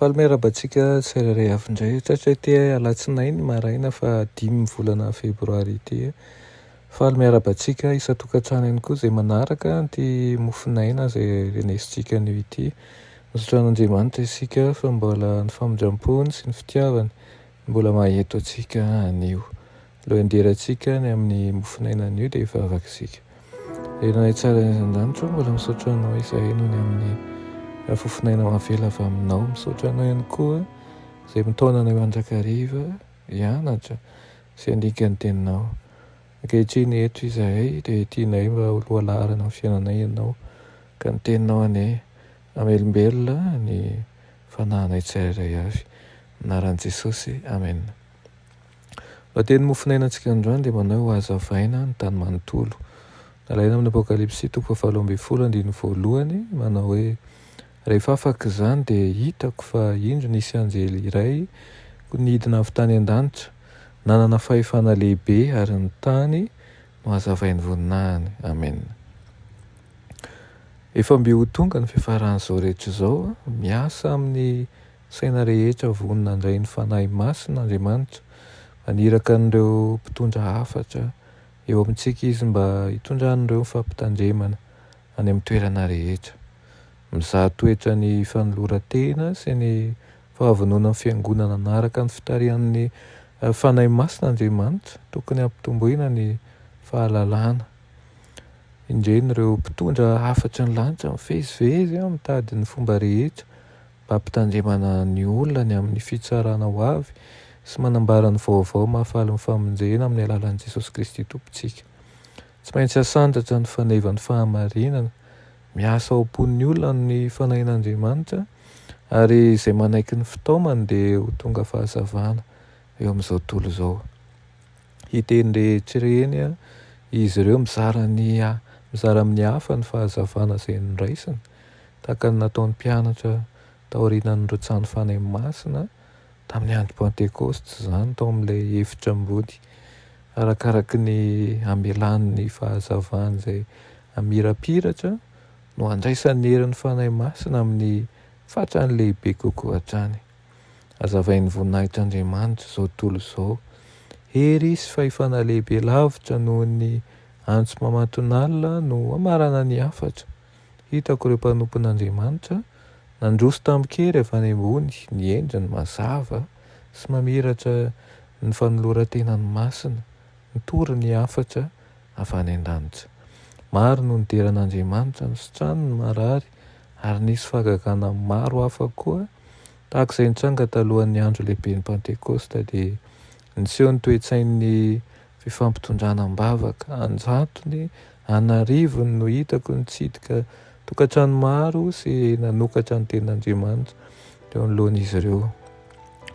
Faly miarabantsika tsirairay avy indray satria ity alatsinainy maraina fa 5 volana febroary ity. Faly miarabantsika isa-tokantrano ihany koa izay manaraka ty mofinaina izay renesintsika anio ity. Misaotra an'Andriamanitra isika fa mbola ny famindram-pony sy ny fitiavany mbola maheto antsika anio. Aloha handerantsika ny amin'ny mofinaina anio dia efa afaka isika. Renanay tsara isan'andro mbola misaotra anao izahay noho ny amin'ny fofinaina mavela avy aminao. Misaotra anao ihany koa izay mitaonana eo andrakariva hianatra sy handika ny teninao. Ankehitriny eto izahay dia tianay mba ho lohalarana amin'ny fiainanay ianao ka ny teninao anie amelombelona ny fanahinay tsirairay avy. Anaran'i Jesosy, amen. Teny mofinainantsika androany dia manao HOHAZAVAINA ny tany manontolo. Nalaina amin'ny Apokalipsy 7:1 manao hoe rehefa afaka izany dia hitako fa indro nisy anjely iray nidina avy tany an-danitra, nanana fahefana lehibe ary ny tany no hazavain'ny voninahiny. Amen. Efa mbe ho tonga ny fiafaran'izao rehetra izao, miasa amin'ny saina rehetra vonona andray ny fanahy masin'Andriamanitra, maniraka an'ireo mpitondra hafatra eo amintsika izy mba hitondran'ireo fampitandremana any amin'ny toerana rehetra. Mizaha toetra ny fanoloran-tena sy ny fahavonona ny fiangonana anaraka ny fitarihan'ny fanahy masin'Andriamanitra, tokony hampitomboina ny fahalalana. Indreny ireo mpitondra hafatra ny lanitra mivezivezy mitady ny fomba rehetra mba hampitandremana ny olona ny amin'ny fitsarana ho avy sy manambara ny vaovao mahafaly ny famonjena amin'ny alalan'i Jesosy Kristy Tompontsika. Tsy maintsy hasandratra ny faneva ny fahamarinana, miasa ao am-pon'ny olona ny fanahin'Andriamanitra ary izay manaiky ny fitaomany dia ho tonga fahazavana eo amin'izao tontolo izao. Hiteny rehetra ireny izy ireo mizara amin'ny hafa ny fahazavana izay nonraisiny, tahaka ny nataon'ny mpianatra taorianan'ireo trano fanahy masina tamin'ny andro Pentekosta izany tao amin'ilay efitra ambony, arakaraky ny amelan'ny fahazavana izay amirapiratra no andraisan'ny herin'ny fanahy masina amin'ny fatrany lehibe kokoa hatrany. Hazavain'ny voninahitran'Andriamanitra izao tontolo izao, hery sy fahefana lehibe lavitra noho ny antso mamaton'alina no amarana ny hafatra. Hitako ireo mpanompon'Andriamanitra nandroso tamin-kery avy any ambony, ny endriny mazava sy mamiratra ny fanoloran-tenany masina, nitory ny hafatra avy any an-danitra. Maro no nideran'Andriamanitra nisitrano ny marary ary nisy fahagagana maro hafa koa tahaka izay nitranga talohan'ny andro lehiben'ny Pentekosta dia niseho ny toe-tsain'ny fifampitondrana am-bavaka, anjatony, anarivony no hitako nitsidika tokantrano maro sy nanokatra ny tenin'Andriamanitra teo anoloan'izy ireo.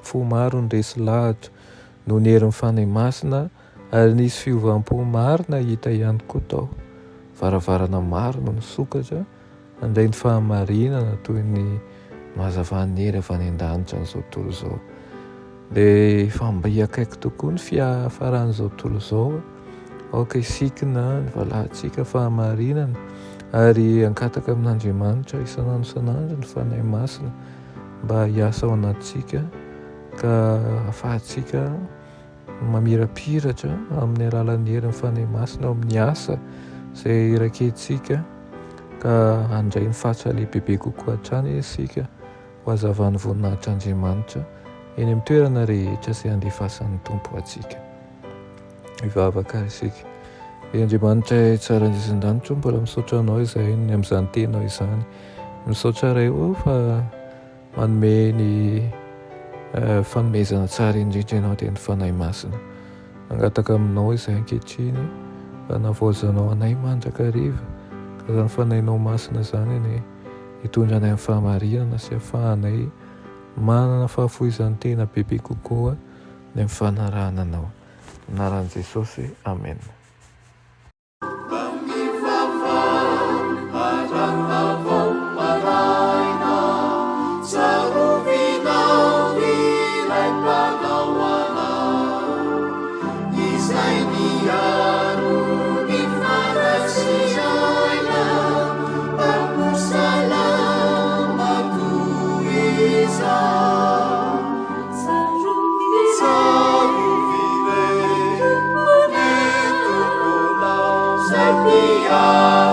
Fo maro ny resy lahatra no ny herin'ny fanahy masina ary nisy fiovam-po marina hita ihany koa tao. Varavarana maro no nisokatra handray ny fahamarinana toy ny mahazavan'ny hery avy any an-danitra n'izao tontolo izao. Dia efa mba akaiky tokoa ny fiafaran'izao tontolo izao, aoka isikina ny valahantsika fahamarinana ary hankataka amin'Andriamanitra isan'andro ny fanahy masina mba hiasa ao anatintsika ka ahafahantsika mamirapiratra amin'ny alalan'ny herin'ny fanahy masina ao amin'ny asa izay rakentsika ka handray ny fahatsalehibe kokoa hatrany isika ho hazavan'ny voninahitr'Andriamanitra eny amin'ny toerana rehetra izay andefasan'ny Tompo antsika. Hivavaka isika. Andriamanitra tsara isan'andro mbola misaotra anao izahay ny amin'izany tenao izany. Misaotra reo fa manome ny fanomezana tsara indrindra ianao dia ny fanahy masina. Mangataka aminao izahay ankehitriny fa navaozanao anay mandrakariva ka izany fanahinao masina izany ny hitondra anay amin'ny fahamarinana sy ahafahanay manana fahafoizan'ny tena bebe kokoa ny amin'ny fanarahana anao. Anaran'i Jesosy, amen. Sarovinao ilay mpanao anazy. ahy.